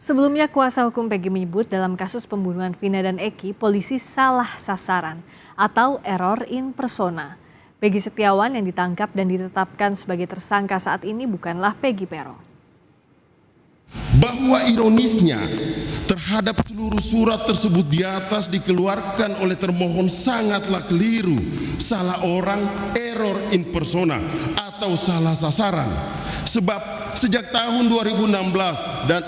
Sebelumnya kuasa hukum Peggy menyebut dalam kasus pembunuhan Vina dan Eki, polisi salah sasaran atau error in persona. Peggy Setiawan yang ditangkap dan ditetapkan sebagai tersangka saat ini bukanlah Peggy Peron. Bahwa ironisnya terhadap seluruh surat tersebut di atas dikeluarkan oleh termohon sangatlah keliru, salah orang, error in persona atau salah sasaran. Sebab sejak tahun 2016 dan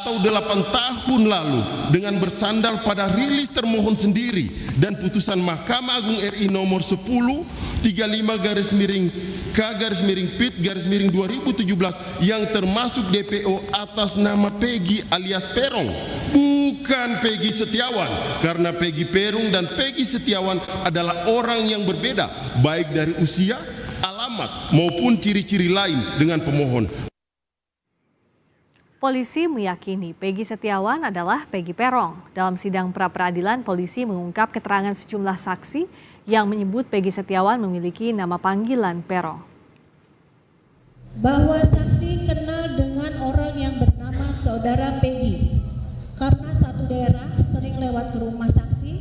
atau 8 tahun lalu dengan bersandar pada rilis termohon sendiri dan putusan Mahkamah Agung RI nomor 10-35-K-PIT-2017 yang termasuk DPO atas nama Peggy alias Peron, bukan Peggy Setiawan, karena Peggy Peron dan Peggy Setiawan adalah orang yang berbeda baik dari usia, alamat maupun ciri-ciri lain dengan pemohon. Polisi meyakini Peggy Setiawan adalah Peggy Peron. Dalam sidang pra-peradilan, polisi mengungkap keterangan sejumlah saksi yang menyebut Peggy Setiawan memiliki nama panggilan Peron. Bahwa saksi kenal dengan orang yang bernama saudara Peggy karena satu daerah, sering lewat ke rumah saksi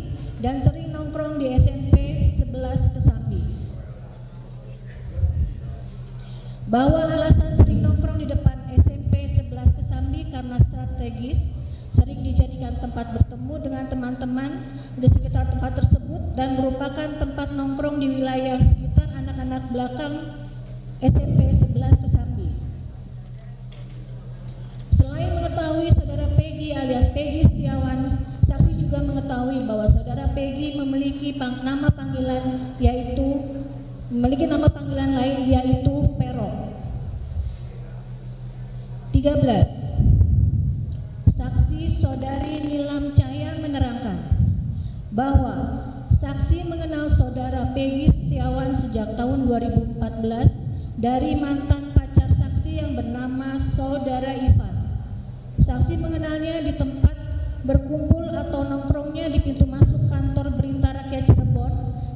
dan sering nongkrong di SMP 11 Kesambi. Bahwa alasan sering nongkrong di depan SMP 11 Kesambi karena strategis, sering dijadikan tempat bertemu dengan teman-teman di sekitar tempat tersebut dan merupakan tempat nongkrong di wilayah sekitar anak-anak belakang SMP 11 Kesambi. Selain mengetahui saudara Peggy alias Peggy Setiawan, saksi juga mengetahui bahwa saudara Peggy memiliki nama panggilan lain yaitu Peron. 13. Saksi saudari Nilam Cahya menerangkan bahwa saksi mengenal saudara Peggy Setiawan sejak tahun 2014 dari mantan pacar saksi yang bernama saudara Ivan. Saksi mengenalnya di tempat berkumpul atau nongkrongnya di pintu masuk kantor Berita Rakyat Cirebon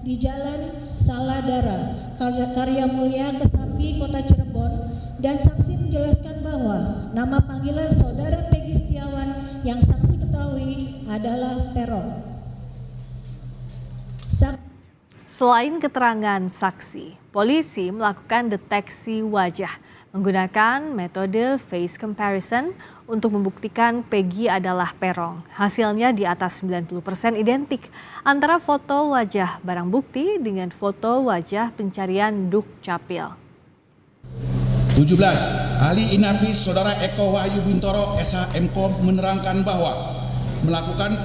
di Jalan Saladara, Karya Mulia, Kesambi, Kota Cirebon, dan saksi menjelaskan bahwa nama panggilan saudara Peggy Setiawan yang saksi ketahui adalah Peron. Selain keterangan saksi, polisi melakukan deteksi wajah menggunakan metode face comparison untuk membuktikan Peggy adalah Peron. Hasilnya di atas 90% identik antara foto wajah barang bukti dengan foto wajah pencarian Dukcapil. 17. Ahli Inafis Saudara Eko Wahyu Bintoro SHMKOM menerangkan bahwa melakukan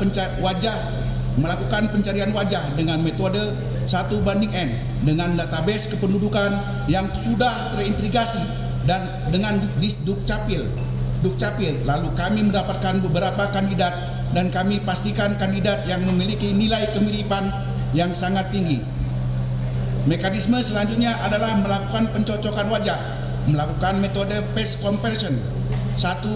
pencarian wajah dengan metode 1:n dengan database kependudukan yang sudah terintegrasi dan dengan Dukcapil. Lalu kami mendapatkan beberapa kandidat dan kami pastikan kandidat yang memiliki nilai kemiripan yang sangat tinggi. Mekanisme selanjutnya adalah melakukan pencocokan wajah, melakukan metode face comparison 1:1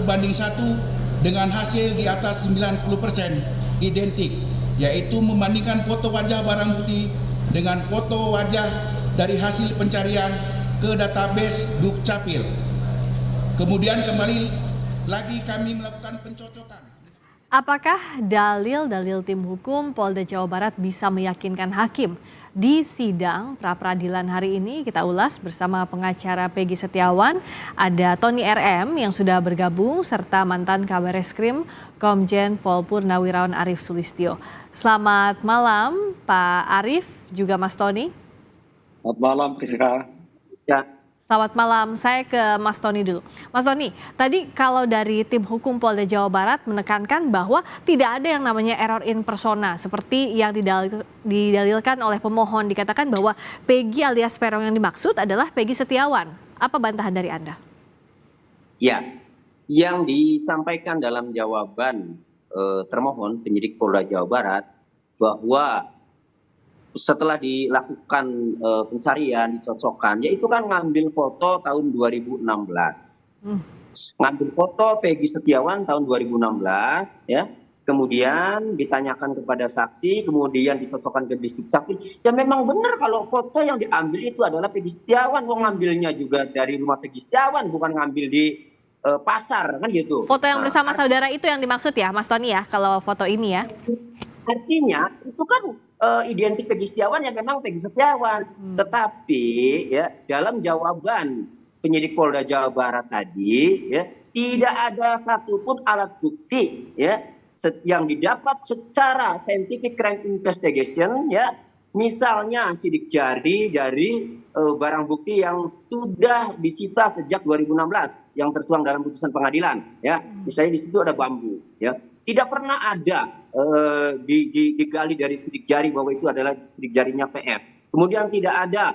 dengan hasil di atas 90% identik, yaitu membandingkan foto wajah barang bukti dengan foto wajah dari hasil pencarian ke database Dukcapil. Kemudian kembali lagi kami melakukan pencocokan. Apakah dalil-dalil tim hukum Polda Jawa Barat bisa meyakinkan hakim? Di sidang pra-peradilan hari ini kita ulas bersama pengacara Peggy Setiawan, ada Tony RM yang sudah bergabung serta mantan Kabar Eskrim Komjen Pol Purnawirawan Arief Sulistyo. Selamat malam Pak Arief juga Mas Tony. Selamat malam Priscila. Ya. Selamat malam, saya ke Mas Tony dulu. Mas Tony, tadi kalau dari tim hukum Polda Jawa Barat menekankan bahwa tidak ada yang namanya error in persona seperti yang didalilkan oleh pemohon, dikatakan bahwa Peggy alias Peron yang dimaksud adalah Peggy Setiawan. Apa bantahan dari Anda? Ya, yang disampaikan dalam jawaban termohon penyidik Polda Jawa Barat bahwa setelah dilakukan pencarian, dicocokkan, yaitu kan ngambil foto tahun 2016. Ngambil foto Peggy Setiawan tahun 2016, ya. Kemudian ditanyakan kepada saksi, kemudian dicocokkan ke Dukcapil. Ya memang benar kalau foto yang diambil itu adalah Peggy Setiawan. Wong ngambilnya juga dari rumah Peggy Setiawan, bukan ngambil di pasar kan gitu. Foto yang Nah, bersama saudara itu yang dimaksud ya, Mas Tony ya, kalau foto ini ya? artinya itu kan identik Peggy Setiawan yang memang Peggy Setiawan. Tetapi ya dalam jawaban penyidik Polda Jawa Barat tadi ya tidak ada satupun alat bukti ya yang didapat secara scientific crime investigation ya, misalnya sidik jari dari barang bukti yang sudah disita sejak 2016 yang tertuang dalam putusan pengadilan ya, misalnya di situ ada bambu ya, tidak pernah ada digali dari sidik jari bahwa itu adalah sidik jarinya PS. Kemudian tidak ada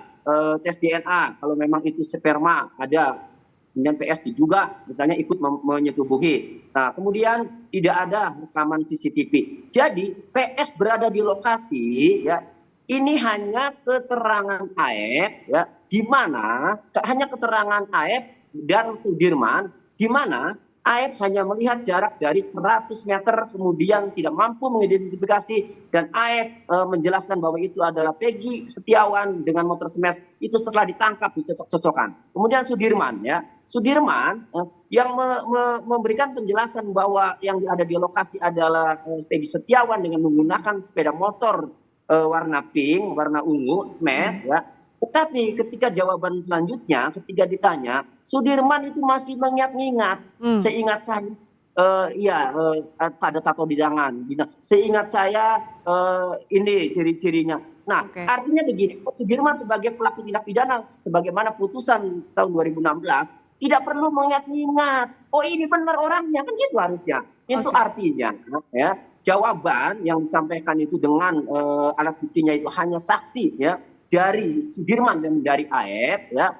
tes DNA kalau memang itu sperma ada. Kemudian PS juga misalnya ikut menyetubuhi. Nah, kemudian tidak ada rekaman CCTV. Jadi PS berada di lokasi ya. Ini hanya keterangan AF ya, di mana hanya keterangan AF dan Sudirman, di mana AF hanya melihat jarak dari 100 meter, kemudian tidak mampu mengidentifikasi, dan AF menjelaskan bahwa itu adalah Peggy Setiawan dengan motor smash. Itu setelah ditangkap dicocok-cocokkan. Kemudian Sudirman ya, Sudirman yang memberikan penjelasan bahwa yang ada di lokasi adalah Peggy Setiawan dengan menggunakan sepeda motor warna pink, warna ungu, smash ya. Tetapi ketika jawaban selanjutnya, ketika ditanya, Sudirman itu masih mengingat-ingat. Seingat saya, ada tato di tangan. Seingat saya, ini ciri-cirinya. Nah, artinya begini, Sudirman sebagai pelaku tindak pidana, sebagaimana putusan tahun 2016, tidak perlu mengingat-ingat. Oh, ini benar orangnya, kan gitu harusnya. Itu artinya, ya, jawaban yang disampaikan itu dengan alat buktinya itu hanya saksi, ya, dari Sudirman dan dari AF ya,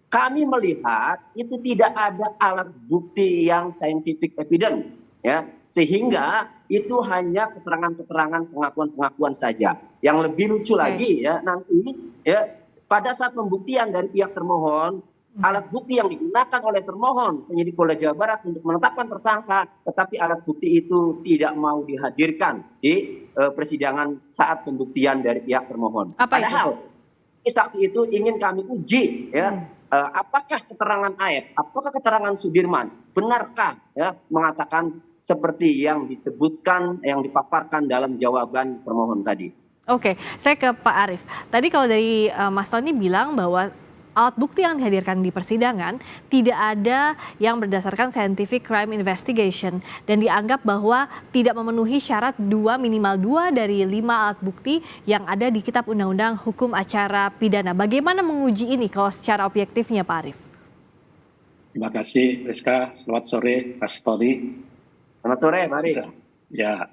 kami melihat itu tidak ada alat bukti yang scientific evidence ya, sehingga itu hanya keterangan-keterangan pengakuan-pengakuan saja. Yang lebih lucu lagi ya, nanti ya pada saat pembuktian dari pihak termohon, alat bukti yang digunakan oleh termohon penyidik Polda Jawa Barat untuk menetapkan tersangka, tetapi alat bukti itu tidak mau dihadirkan di persidangan saat pembuktian dari pihak termohon. Padahal saksi itu ingin kami uji ya, apakah keterangan AF, apakah keterangan Sudirman benarkah ya mengatakan seperti yang disebutkan, yang dipaparkan dalam jawaban termohon tadi. Oke, saya ke Pak Arief. Tadi kalau dari Mas Tony bilang bahwa alat bukti yang dihadirkan di persidangan tidak ada yang berdasarkan scientific crime investigation dan dianggap bahwa tidak memenuhi syarat minimal 2 dari 5 alat bukti yang ada di Kitab Undang-Undang Hukum Acara Pidana. Bagaimana menguji ini kalau secara objektifnya, Pak Arief? Terima kasih, Rizka. Selamat sore, Mas Tony. Selamat sore, Pak Arief.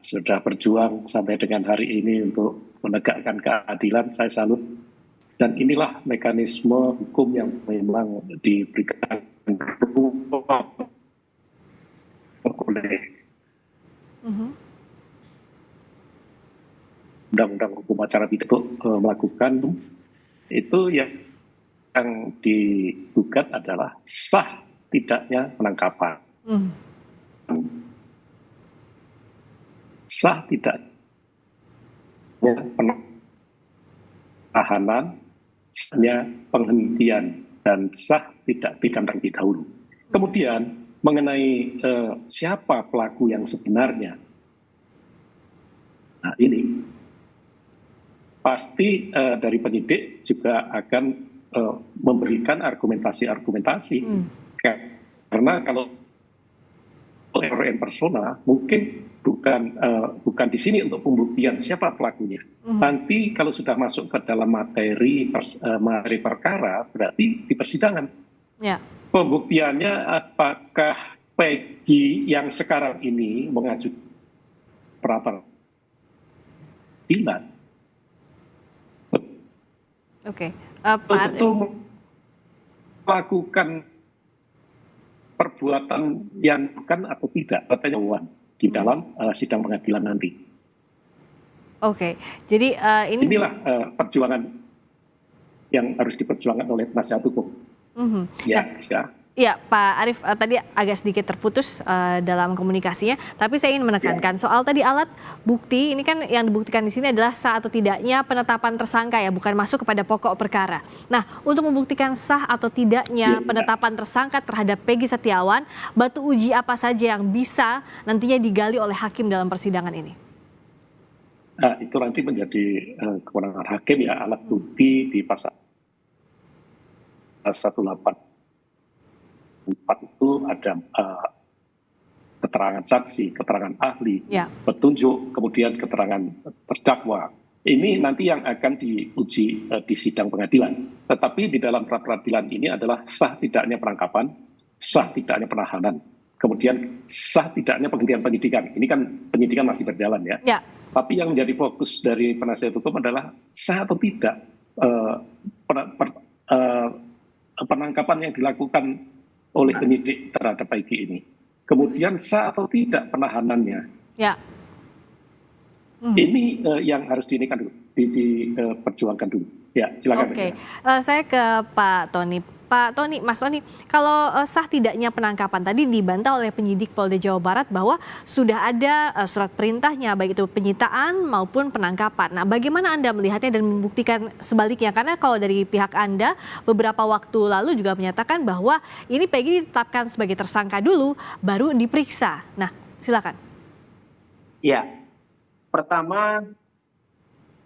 Sudah berjuang sampai dengan hari ini untuk menegakkan keadilan. Saya salut. Dan inilah mekanisme hukum yang memang diberikan oleh Undang-Undang Hukum Acara Pidana melakukan itu yang digugat adalah sah tidaknya penangkapan. Sah tidaknya penahanan, sahnya penghentian, dan sah tidak pidana terlebih dahulu. Kemudian mengenai siapa pelaku yang sebenarnya, nah ini pasti dari penyidik juga akan memberikan argumentasi-argumentasi, karena kalau error in persona mungkin bukan di sini untuk pembuktian siapa pelakunya. Nanti kalau sudah masuk ke dalam materi perkara, berarti di persidangan. Pembuktiannya apakah Peggy yang sekarang ini mengajukan pra peradilan untuk melakukan perbuatan yang bukan atau tidak, pertanyaan di dalam sidang pengadilan nanti. Jadi inilah perjuangan yang harus diperjuangkan oleh penasihat hukum. Ya, Pak Arief, tadi agak sedikit terputus dalam komunikasinya, tapi saya ingin menekankan soal tadi alat bukti, ini kan yang dibuktikan di sini adalah sah atau tidaknya penetapan tersangka ya, bukan masuk kepada pokok perkara. Nah, untuk membuktikan sah atau tidaknya penetapan tersangka terhadap Peggy Setiawan, batu uji apa saja yang bisa nantinya digali oleh hakim dalam persidangan ini? Nah, itu nanti menjadi kewenangan hakim ya, alat bukti di pasal 184 itu ada keterangan saksi, keterangan ahli, petunjuk, kemudian keterangan terdakwa. Ini nanti yang akan diuji di sidang pengadilan. Tetapi di dalam pra peradilan ini adalah sah tidaknya penangkapan, sah tidaknya penahanan, kemudian sah tidaknya penghentian penyidikan. Ini kan penyidikan masih berjalan ya. Tapi yang menjadi fokus dari penasihat hukum adalah sah atau tidak penangkapan yang dilakukan oleh penyidik terhadap Peggy ini. Kemudian sah atau tidak penahanannya. Ini yang harus diperjuangkan dulu. Ya, silakan. Oke, saya ke Pak Tony. Pak Tony, Mas Tony, kalau sah tidaknya penangkapan tadi dibantah oleh penyidik Polda Jawa Barat bahwa sudah ada surat perintahnya, baik itu penyitaan maupun penangkapan. Nah, bagaimana Anda melihatnya dan membuktikan sebaliknya? Karena kalau dari pihak Anda beberapa waktu lalu juga menyatakan bahwa ini Peggy ditetapkan sebagai tersangka dulu, baru diperiksa. Nah, silakan. Ya, pertama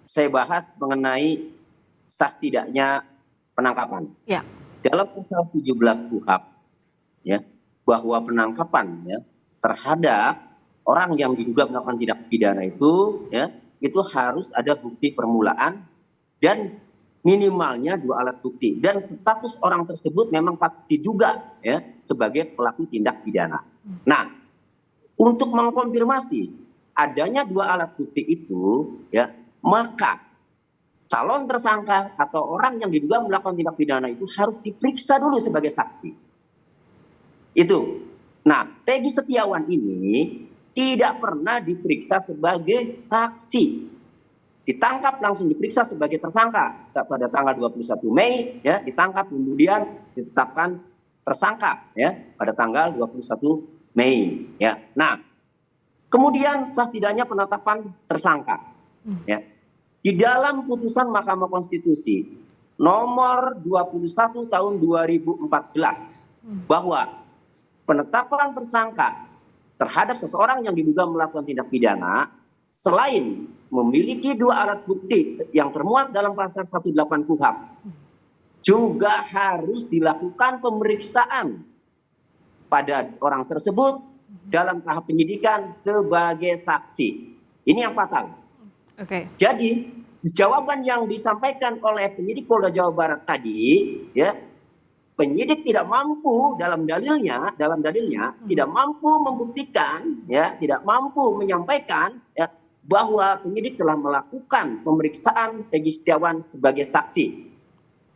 saya bahas mengenai sah tidaknya penangkapan. Dalam pasal 17 KUHP ya, bahwa penangkapan ya terhadap orang yang diduga melakukan tindak pidana itu ya, itu harus ada bukti permulaan dan minimalnya 2 alat bukti, dan status orang tersebut memang patut diduga ya sebagai pelaku tindak pidana. Nah, untuk mengkonfirmasi adanya 2 alat bukti itu ya, maka calon tersangka atau orang yang diduga melakukan tindak pidana itu harus diperiksa dulu sebagai saksi. Itu. Nah, Peggy Setiawan ini tidak pernah diperiksa sebagai saksi. Ditangkap langsung diperiksa sebagai tersangka pada tanggal 21 Mei ya, ditangkap kemudian ditetapkan tersangka ya pada tanggal 21 Mei ya. Nah, kemudian sah tidaknya penetapan tersangka ya. Di dalam putusan Mahkamah Konstitusi nomor 21 tahun 2014 bahwa penetapan tersangka terhadap seseorang yang diduga melakukan tindak pidana selain memiliki 2 alat bukti yang termuat dalam pasal 18 KUHP juga harus dilakukan pemeriksaan pada orang tersebut dalam tahap penyidikan sebagai saksi. Ini yang fatal. Jadi jawaban yang disampaikan oleh penyidik Polda Jawa Barat tadi ya, penyidik tidak mampu dalam dalilnya tidak mampu membuktikan ya, tidak mampu menyampaikan ya bahwa penyidik telah melakukan pemeriksaan Peggy Setiawan sebagai saksi.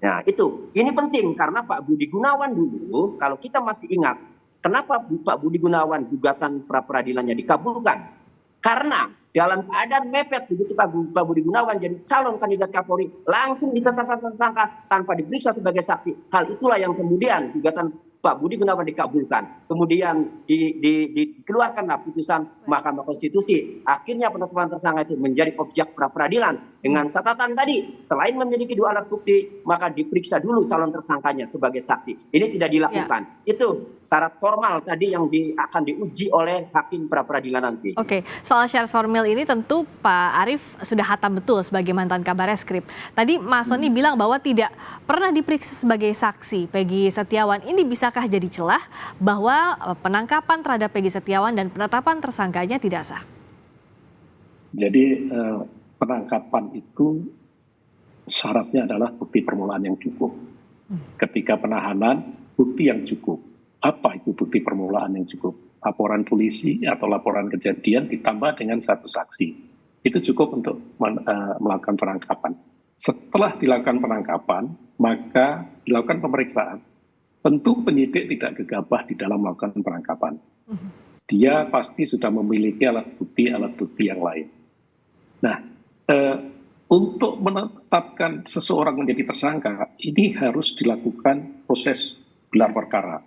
Nah, ini penting karena Pak Budi Gunawan dulu, kalau kita masih ingat, kenapa Pak Budi Gunawan gugatan pra peradilannya dikabulkan? Karena dalam keadaan mepet begitu Pak Budi Gunawan jadi calon kandidat Kapolri langsung ditetapkan tersangka tanpa diperiksa sebagai saksi. Hal itulah yang kemudian gugatan Pak Budi Gunawan dikabulkan. Kemudian dikeluarkanlah putusan Mahkamah Konstitusi. Akhirnya penetapan tersangka itu menjadi objek pra peradilan dengan catatan tadi selain memiliki 2 alat bukti maka diperiksa dulu calon tersangkanya sebagai saksi. Ini tidak dilakukan. Itu syarat formal tadi yang akan diuji oleh hakim pra peradilan nanti. Oke, soal syarat formal ini tentu Pak Arief sudah hatam betul sebagai mantan Kabareskrim. Tadi Mas Tony bilang bahwa tidak pernah diperiksa sebagai saksi Peggy Setiawan. Ini bisakah jadi celah bahwa penangkapan terhadap Peggy Setiawan dan penetapan tersangkanya tidak sah? Jadi penangkapan itu syaratnya adalah bukti permulaan yang cukup. Ketika penahanan, bukti yang cukup. Apa itu bukti permulaan yang cukup? Laporan polisi atau laporan kejadian ditambah dengan 1 saksi. Itu cukup untuk melakukan penangkapan. Setelah dilakukan penangkapan, maka dilakukan pemeriksaan. Tentu penyidik tidak gegabah di dalam melakukan penangkapan. Dia pasti sudah memiliki alat bukti yang lain. Nah, untuk menetapkan seseorang menjadi tersangka, ini harus dilakukan proses gelar perkara.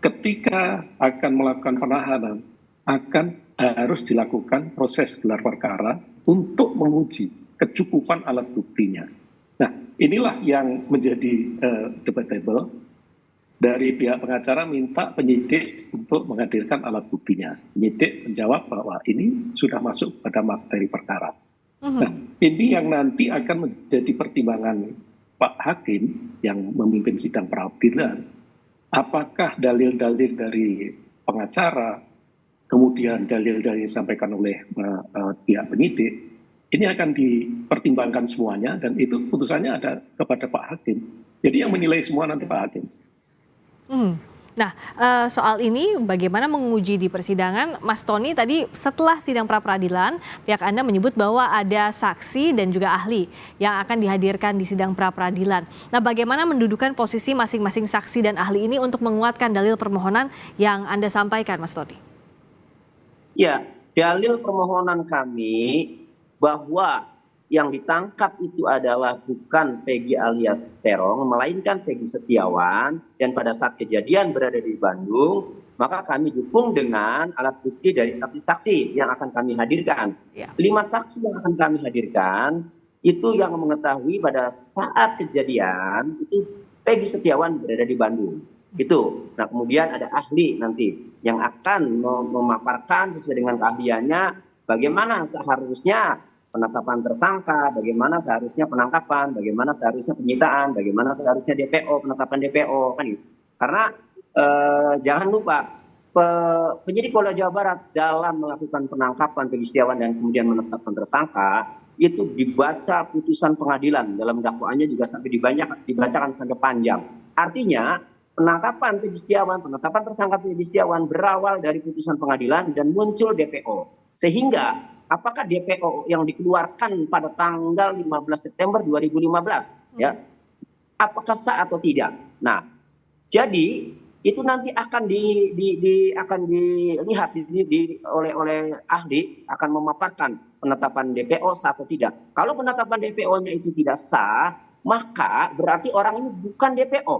Ketika akan melakukan penahanan, harus dilakukan proses gelar perkara untuk menguji kecukupan alat buktinya. Nah, inilah yang menjadi debatable. Dari pihak pengacara minta penyidik untuk menghadirkan alat buktinya. Penyidik menjawab bahwa ini sudah masuk pada materi perkara. Nah, ini yang nanti akan menjadi pertimbangan Pak Hakim yang memimpin sidang pra-peradilan. Apakah dalil-dalil dari pengacara, kemudian dalil-dalil yang disampaikan oleh pihak penyidik, ini akan dipertimbangkan semuanya, dan itu putusannya ada kepada Pak Hakim. Jadi yang menilai semua nanti Pak Hakim. Nah, soal ini bagaimana menguji di persidangan, Mas Tony tadi setelah sidang pra-peradilan, pihak Anda menyebut bahwa ada saksi dan juga ahli yang akan dihadirkan di sidang pra-peradilan. Nah, bagaimana mendudukan posisi masing-masing saksi dan ahli ini untuk menguatkan dalil permohonan yang Anda sampaikan, Mas Tony? Ya, dalil permohonan kami bahwa yang ditangkap itu adalah bukan Peggy alias Peron, melainkan Peggy Setiawan, dan pada saat kejadian berada di Bandung, maka kami dukung dengan alat bukti dari saksi-saksi yang akan kami hadirkan. 5 saksi yang akan kami hadirkan, itu yang mengetahui pada saat kejadian, itu Peggy Setiawan berada di Bandung. Itu. Nah, kemudian ada ahli nanti yang akan memaparkan sesuai dengan keahliannya, bagaimana seharusnya penetapan tersangka, bagaimana seharusnya penangkapan, bagaimana seharusnya penyitaan, bagaimana seharusnya DPO, penetapan DPO, kan gitu. Karena jangan lupa penyidik Polda Jawa Barat dalam melakukan penangkapan Peggy Setiawan dan kemudian menetapkan tersangka, itu dibaca putusan pengadilan, dalam dakwaannya juga sampai dibacakan sampai panjang. Artinya penangkapan Peggy Setiawan, penetapan tersangka Peggy Setiawan berawal dari putusan pengadilan dan muncul DPO. Sehingga apakah DPO yang dikeluarkan pada tanggal 15 September 2015 ya, apakah sah atau tidak? Nah, jadi itu nanti akan dilihat oleh ahli, akan memaparkan penetapan DPO sah atau tidak. Kalau penetapan DPO-nya itu tidak sah, maka berarti orang ini bukan DPO.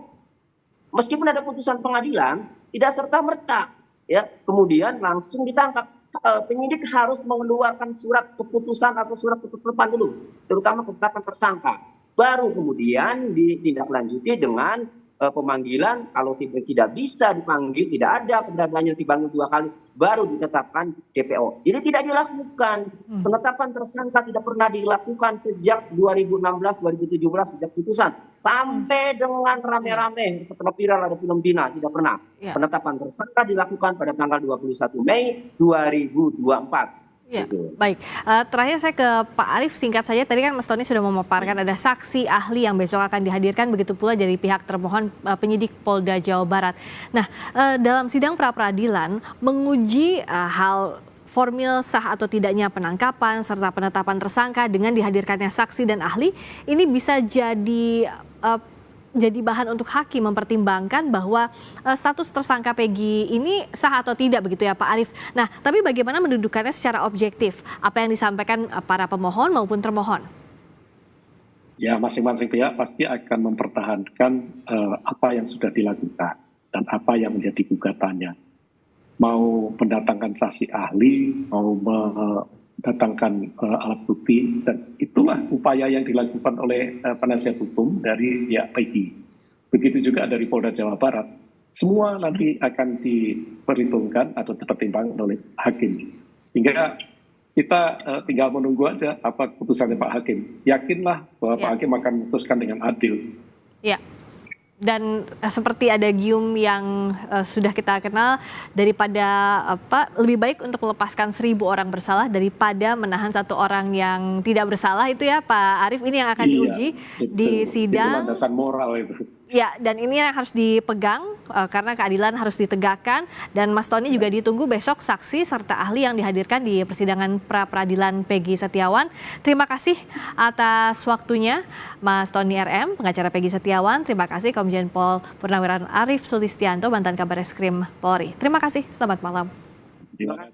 Meskipun ada putusan pengadilan, tidak serta-merta ya kemudian langsung ditangkap. Penyidik harus mengeluarkan surat keputusan atau surat ketetapan dulu, terutama ketetapan tersangka. Baru kemudian ditindaklanjuti dengan pemanggilan. Kalau tidak bisa dipanggil, tidak ada keberadaannya dipanggil 2 kali, baru ditetapkan DPO. Jadi tidak dilakukan. Penetapan tersangka tidak pernah dilakukan sejak 2016-2017, sejak putusan. Sampai dengan rame-rame, setelah viral ada film Dina, tidak pernah. Penetapan tersangka dilakukan pada tanggal 21 Mei 2024. Ya, baik. Terakhir saya ke Pak Arief, singkat saja. Tadi kan Mas Tony sudah memaparkan ada saksi ahli yang besok akan dihadirkan, begitu pula dari pihak termohon penyidik Polda Jawa Barat. Nah, dalam sidang pra-peradilan menguji hal formil sah atau tidaknya penangkapan serta penetapan tersangka dengan dihadirkannya saksi dan ahli, ini bisa jadi bahan untuk hakim mempertimbangkan bahwa status tersangka Peggy ini sah atau tidak, begitu ya Pak Arief. Nah, tapi bagaimana mendudukannya secara objektif? Apa yang disampaikan para pemohon maupun termohon? Ya, masing-masing pihak pasti akan mempertahankan apa yang sudah dilakukan dan apa yang menjadi gugatannya. Mau mendatangkan saksi ahli, mau mendatangkan alat bukti, dan itulah upaya yang dilakukan oleh penasihat hukum dari pihak Peggy. Begitu juga dari Polda Jawa Barat. Semua nanti akan diperhitungkan atau dipertimbangkan oleh hakim. Sehingga kita tinggal menunggu aja apa keputusannya Pak Hakim. Yakinlah bahwa Pak Hakim akan memutuskan dengan adil. Ya. Dan seperti ada gium yang sudah kita kenal, daripada lebih baik untuk melepaskan 1.000 orang bersalah daripada menahan 1 orang yang tidak bersalah, itu ya Pak Arief. Ini yang akan diuji di sidang. Itu landasan moral itu. Ya, dan ini yang harus dipegang karena keadilan harus ditegakkan. Dan Mas Tony juga ditunggu besok saksi serta ahli yang dihadirkan di persidangan pra-peradilan Peggy Setiawan. Terima kasih atas waktunya Mas Tony RM, pengacara Peggy Setiawan. Terima kasih Komjen Pol Purnawirawan Arief Sulistianto, mantan Kabareskrim Polri. Terima kasih, selamat malam.